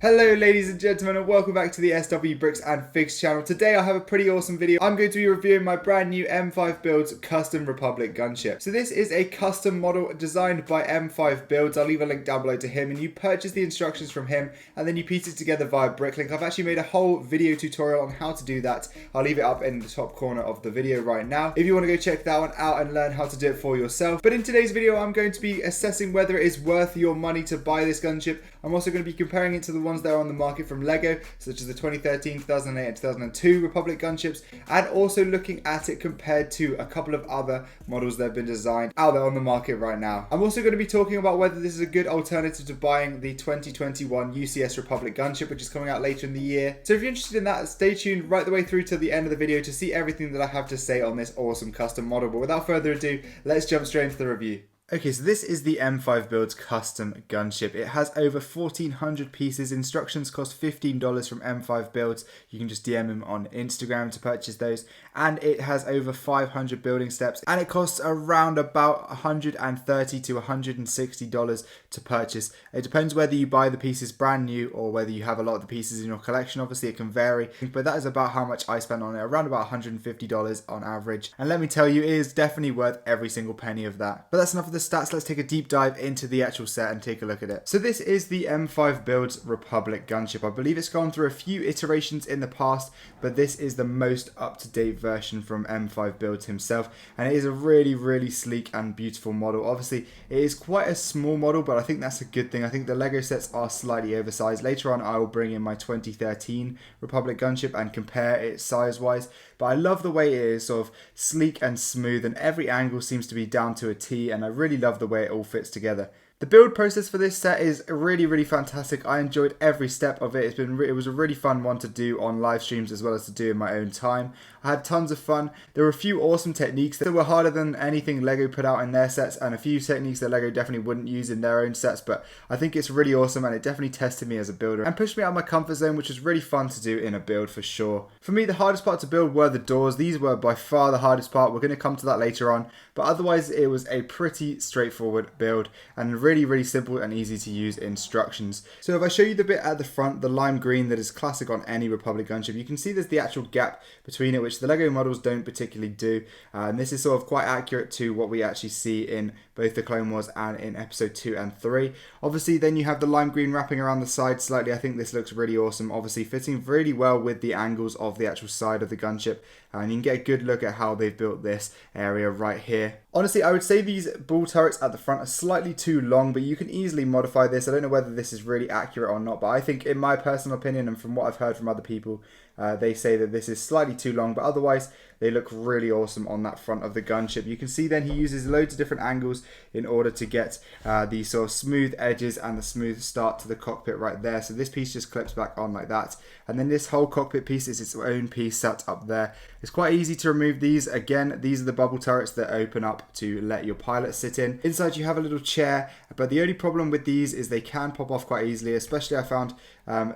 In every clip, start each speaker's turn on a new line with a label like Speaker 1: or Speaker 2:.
Speaker 1: Hello ladies and gentlemen, and welcome back to the SW Bricks and Figs channel. Today I have a pretty awesome video. I'm going to be reviewing my brand new M5 Builds Custom Republic Gunship. So this is a custom model designed by M5 Builds. I'll leave a link down below to him, and you purchase the instructions from him and then you piece it together via Bricklink. I've actually made a whole video tutorial on how to do that. I'll leave it up in the top corner of the video right now if you want to go check that one out and learn how to do it for yourself. But in today's video I'm going to be assessing whether it is worth your money to buy this gunship. I'm also going to be comparing it to the ones that are on the market from LEGO, such as the 2013, 2008 and 2002 Republic gunships, and also looking at it compared to a couple of other models that have been designed out there on the market right now. I'm also going to be talking about whether this is a good alternative to buying the 2021 UCS Republic gunship, which is coming out later in the year. So if you're interested in that, stay tuned right the way through to the end of the video to see everything that I have to say on this awesome custom model. But without further ado, let's jump straight into the review. Okay, so this is the M5 Builds Custom Gunship. It has over 1,400 pieces. Instructions cost $15 from M5 Builds. You can just DM him on Instagram to purchase those. And it has over 500 building steps. And it costs around about $130 to $160 to purchase. It depends whether you buy the pieces brand new or whether you have a lot of the pieces in your collection. Obviously, it can vary. But that is about how much I spent on it. Around about $150 on average. And let me tell you, it is definitely worth every single penny of that. But that's enough of the stats. Let's take a deep dive into the actual set and take a look at it. So this is the M5 Builds Republic gunship. I believe it's gone through a few iterations in the past, but this is the most up-to-date version from M5 Builds himself, and it is a really sleek and beautiful model. Obviously it is quite a small model, but I think that's a good thing. I think the LEGO sets are slightly oversized. Later on I will bring in my 2013 Republic gunship and compare it size wise, but I love the way it is sort of sleek and smooth, and every angle seems to be down to a T, and I really love the way it all fits together. The build process for this set is really fantastic. I enjoyed every step of it. It was a really fun one to do on live streams as well as to do in my own time. I had tons of fun. There were a few awesome techniques that were harder than anything LEGO put out in their sets, and a few techniques that LEGO definitely wouldn't use in their own sets, but I think it's really awesome, and it definitely tested me as a builder and pushed me out of my comfort zone, which was really fun to do in a build for sure. For me, the hardest part to build were the doors. These were by far the hardest part. We're going to come to that later on, but otherwise it was a pretty straightforward build and really simple and easy to use instructions. So if I show you the bit at the front, the lime green that is classic on any Republic gunship, you can see there's the actual gap between it, which the LEGO models don't particularly do, and this is sort of quite accurate to what we actually see in both the Clone Wars and in episode 2 and 3. Obviously then you have the lime green wrapping around the side slightly. I think this looks really awesome, obviously fitting really well with the angles of the actual side of the gunship, and you can get a good look at how they've built this area right here. Honestly, I would say these ball turrets at the front are slightly too long, but you can easily modify this. I don't know whether this is really accurate or not, but I think in my personal opinion and from what I've heard from other people, they say that this is slightly too long, but otherwise they look really awesome on that front of the gunship. You can see then he uses loads of different angles in order to get the sort of smooth edges and the smooth start to the cockpit right there. So this piece just clips back on like that, and then this whole cockpit piece is its own piece set up there. It's quite easy to remove these. Again, these are the bubble turrets that open up to let your pilot sit in. Inside you have a little chair, but the only problem with these is they can pop off quite easily, especially I found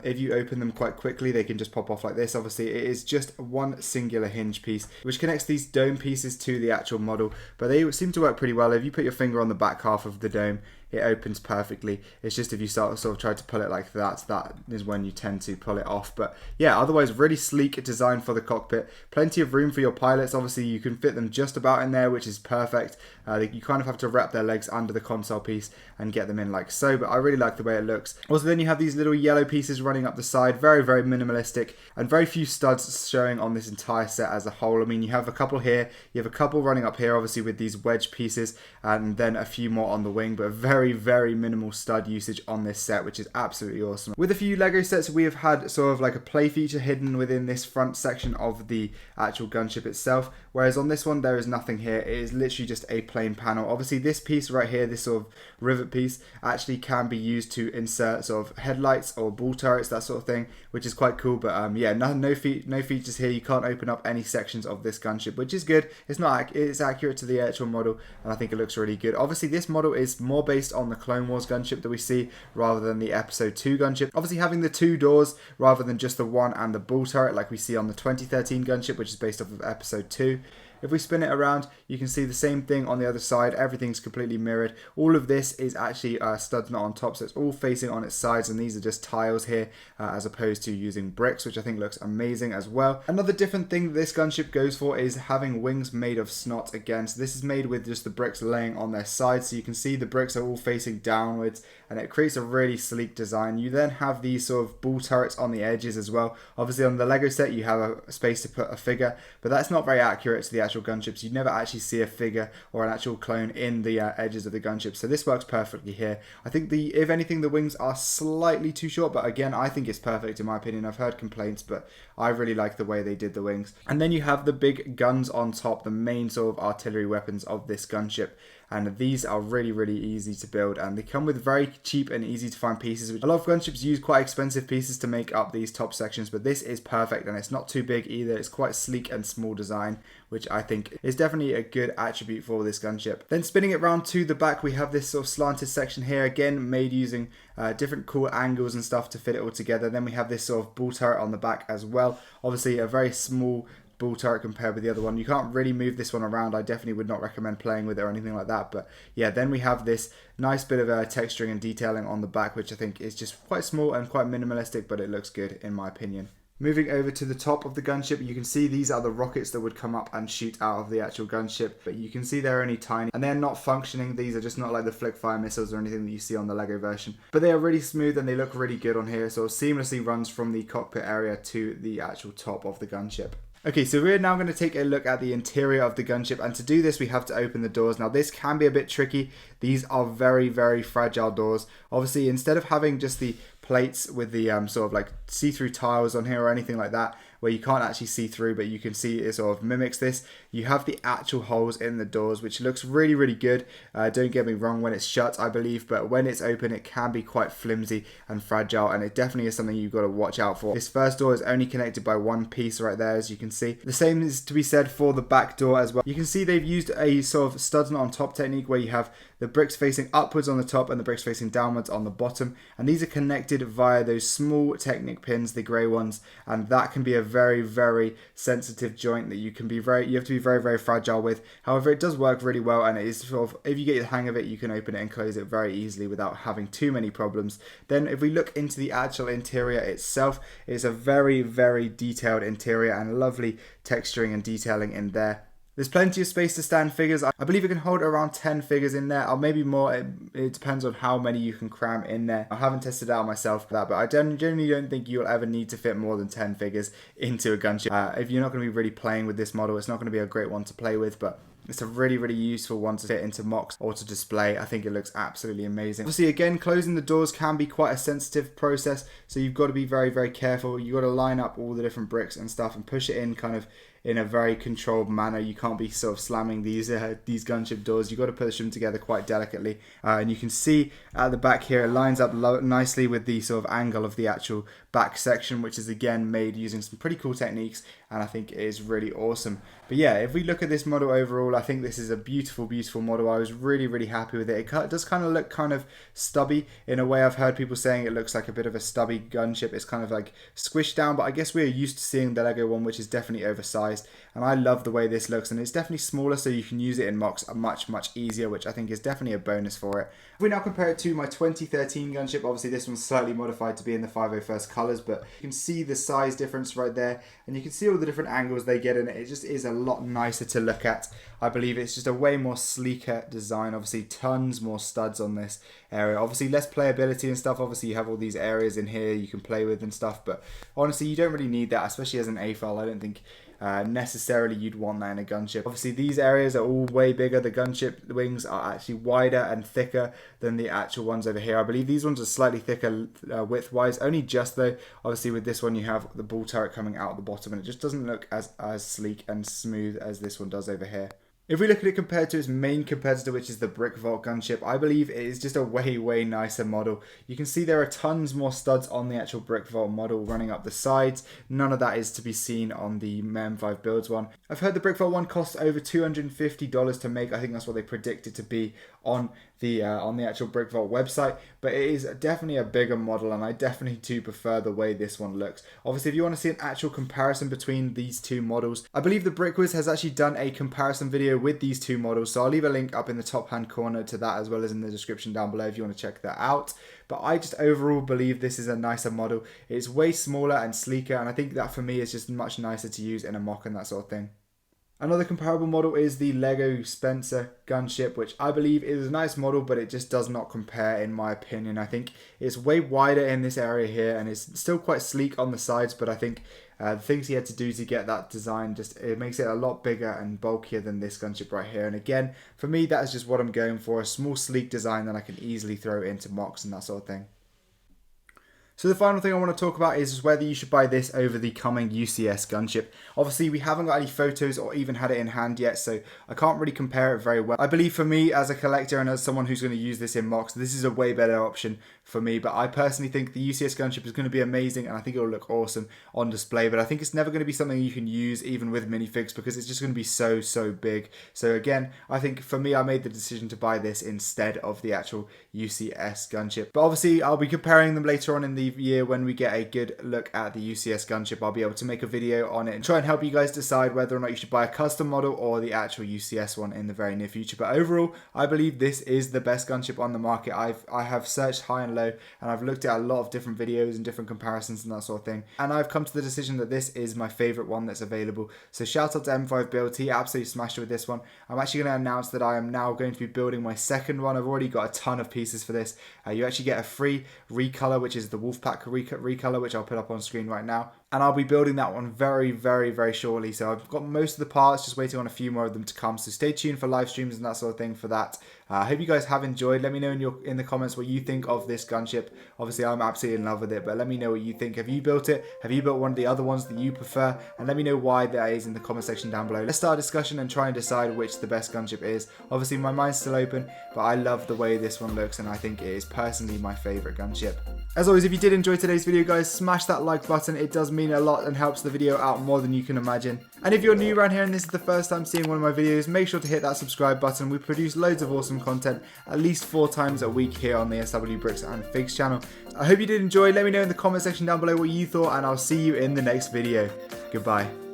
Speaker 1: if you open them quite quickly they can just pop off like this. Obviously it is just one singular hinge piece which connects these dome pieces to the actual model, but they seem to work pretty well. If you put your finger on the back half of the dome, it opens perfectly. It's just if you sort of try to pull it like that, that is when you tend to pull it off. But yeah, otherwise really sleek design for the cockpit. Plenty of room for your pilots. Obviously you can fit them just about in there, which is perfect. You kind of have to wrap their legs under the console piece and get them in like so, but I really like the way it looks. Also then you have these little yellow pieces running up the side, very minimalistic, and very few studs showing on this entire set as a whole. I mean, you have a couple here, you have a couple running up here obviously with these wedge pieces, and then a few more on the wing, but very minimal stud usage on this set, which is absolutely awesome. With a few LEGO sets we have had sort of like a play feature hidden within this front section of the actual gunship itself, whereas on this one there is nothing here. It is literally just a plain panel. Obviously this piece right here, this sort of rivet piece, actually can be used to insert sort of headlights or ball turrets, that sort of thing, which is quite cool. But yeah, no features here. You can't open up any sections of this gunship, which is good. It's accurate to the actual model, and I think it looks really good. Obviously this model is more based on the Clone Wars gunship that we see rather than the episode 2 gunship. Obviously having the 2 doors rather than just the 1 and the ball turret like we see on the 2013 gunship, which is based off of episode 2. If we spin it around, you can see the same thing on the other side. Everything's completely mirrored. All of this is actually studs not on top, so it's all facing on its sides, and these are just tiles here as opposed to using bricks, which I think looks amazing as well. Another different thing that this gunship goes for is having wings made of snot again. So this is made with just the bricks laying on their sides, so you can see the bricks are all facing downwards, and it creates a really sleek design. You then have these sort of ball turrets on the edges as well. Obviously on the Lego set you have a space to put a figure, but that's not very accurate to the actual gunships. You never actually see a figure or an actual clone in the edges of the gunship, so this works perfectly here. I think if anything, the wings are slightly too short, but again, I think it's perfect in my opinion. I've heard complaints, but I really like the way they did the wings. And then you have the big guns on top, the main sort of artillery weapons of this gunship. And these are really easy to build, and they come with very cheap and easy to find pieces. A lot of gunships use quite expensive pieces to make up these top sections, but this is perfect, and it's not too big either. It's quite sleek and small design, which I think is definitely a good attribute for this gunship. Then spinning it round to the back, we have this sort of slanted section here, again made using different cool angles and stuff to fit it all together. Then we have this sort of ball turret on the back as well. Obviously a very small ball turret compared with the other one. You can't really move this one around. I definitely would not recommend playing with it or anything like that. But yeah, then we have this nice bit of texturing and detailing on the back, which I think is just quite small and quite minimalistic, but it looks good in my opinion. Moving over to the top of the gunship, you can see these are the rockets that would come up and shoot out of the actual gunship, but you can see they're only tiny and they're not functioning. These are just not like the flick fire missiles or anything that you see on the Lego version, but they are really smooth and they look really good on here. So it seamlessly runs from the cockpit area to the actual top of the gunship. Okay, so we're now going to take a look at the interior of the gunship, and to do this we have to open the doors. Now this can be a bit tricky. These are very fragile doors. Obviously, instead of having just the plates with the sort of like see-through tiles on here or anything like that, where you can't actually see through but you can see it sort of mimics this, you have the actual holes in the doors, which looks really good. Don't get me wrong, when it's shut I believe, but when it's open it can be quite flimsy and fragile, and it definitely is something you've got to watch out for. This first door is only connected by one piece right there, as you can see. The same is to be said for the back door as well. You can see they've used a sort of studs not on top technique, where you have the bricks facing upwards on the top and the bricks facing downwards on the bottom, and these are connected via those small Technic pins, the grey ones, and that can be a very sensitive joint that you have to be very fragile with. However, it does work really well, and it is sort of, if you get the hang of it, you can open it and close it very easily without having too many problems. Then if we look into the actual interior itself, it's a very detailed interior and lovely texturing and detailing in there. There's plenty of space to stand figures. I believe it can hold around 10 figures in there, or maybe more. It depends on how many you can cram in there. I haven't tested it out myself for that, but I generally don't think you'll ever need to fit more than 10 figures into a gunship. If you're not going to be really playing with this model, it's not going to be a great one to play with, but it's a really useful one to fit into mocks or to display. I think it looks absolutely amazing. Obviously, again, closing the doors can be quite a sensitive process, so you've got to be very careful. You've got to line up all the different bricks and stuff and push it in kind of in a very controlled manner. You can't be sort of slamming these gunship doors. You've got to push them together quite delicately. And you can see at the back here, it lines up nicely with the sort of angle of the actual back section, which is again made using some pretty cool techniques, and I think it is really awesome. But yeah, if we look at this model overall, I think this is a beautiful model. I was really happy with it. It does kind of look kind of stubby in a way. I've heard people saying it looks like a bit of a stubby gunship. It's kind of like squished down, but I guess we're used to seeing the Lego one, which is definitely oversized, and I love the way this looks, and it's definitely smaller, so you can use it in mocks much easier, which I think is definitely a bonus for it. If we now compare it to my 2013 gunship, obviously this one's slightly modified to be in the 501st colours, but you can see the size difference right there, and you can see all the different angles they get in it. It just is a lot nicer to look at. I believe it's just a way more sleeker design. Obviously tons more studs on this area, obviously less playability and stuff. Obviously you have all these areas in here you can play with and stuff, but honestly you don't really need that, especially as an AFAL. I don't think necessarily you'd want that in a gunship. Obviously these areas are all way bigger. The gunship wings are actually wider and thicker than the actual ones over here. I believe these ones are slightly thicker width wise, only just though. Obviously with this one you have the ball turret coming out the bottom, and it just doesn't look as sleek and smooth as this one does over here. If we look at it compared to its main competitor, which is the Brick Vault gunship, I believe it is just a way nicer model. You can see there are tons more studs on the actual Brick Vault model running up the sides. None of that is to be seen on the M5 Builds one. I've heard the Brick Vault one costs over $250 to make. I think that's what they predict it to be on the actual Brick Vault website. but it is definitely a bigger model, and I definitely do prefer the way this one looks. Obviously, if you want to see an actual comparison between these two models, I believe the Brickwiz has actually done a comparison video with these two models, so I'll leave a link up in the top hand corner to that, as well as in the description down below if you want to check that out. But I just overall believe this is a nicer model. It's way smaller and sleeker, and I think that for me is just much nicer to use in a mock and that sort of thing. Another comparable model is the Lego Spencer Gunship, which I believe is a nice model, but it just does not compare in my opinion. I think it's way wider in this area here, and it's still quite sleek on the sides, but I think the things he had to do to get that design, it makes it a lot bigger and bulkier than this gunship right here. And again, for me, that is just what I'm going for, a small sleek design that I can easily throw into mocks and that sort of thing. So the final thing I want to talk about is whether you should buy this over the coming UCS gunship. Obviously, we haven't got any photos or even had it in hand yet, so I can't really compare it very well. I believe for me, as a collector and as someone who's going to use this in mocks, this is a way better option for me. But I personally think the UCS gunship is going to be amazing, and I think it will look awesome on display. But I think it's never going to be something you can use even with minifigs, because it's just going to be so big. So again, I think for me, I made the decision to buy this instead of the actual UCS gunship. But obviously, I'll be comparing them later on in the year when we get a good look at the UCS gunship. I'll be able to make a video on it and try and help you guys decide whether or not you should buy a custom model or the actual UCS one in the very near future. But overall, I believe this is the best gunship on the market. I have searched high and low, and I've looked at a lot of different videos and different comparisons and that sort of thing, and I've come to the decision that this is my favorite one that's available. So shout out to M5 Build, he absolutely smashed it with this one. I'm actually going to announce that I am now going to be building my second one. I've already got a ton of pieces for this. You actually get a free recolor, which is the Wolfpack recolor, which I'll put up on screen right now, and I'll be building that one very shortly. So I've got most of the parts, just waiting on a few more of them to come, so stay tuned for live streams and that sort of thing for that. I hope you guys have enjoyed. Let me know in the comments what you think of this gunship. Obviously, I'm absolutely in love with it, but let me know what you think. Have you built it? Have you built one of the other ones that you prefer? And let me know why that is in the comment section down below. Let's start a discussion and try and decide which the best gunship is. Obviously, my mind's still open, but I love the way this one looks, and I think it is personally my favorite gunship. As always, if you did enjoy today's video, guys, smash that like button. It does mean a lot and helps the video out more than you can imagine. And if you're new around here and this is the first time seeing one of my videos, make sure to hit that subscribe button. We produce loads of awesome content at least 4 times a week here on the SW Bricks and Figs channel. I hope you did enjoy. Let me know in the comment section down below what you thought, and I'll see you in the next video. Goodbye.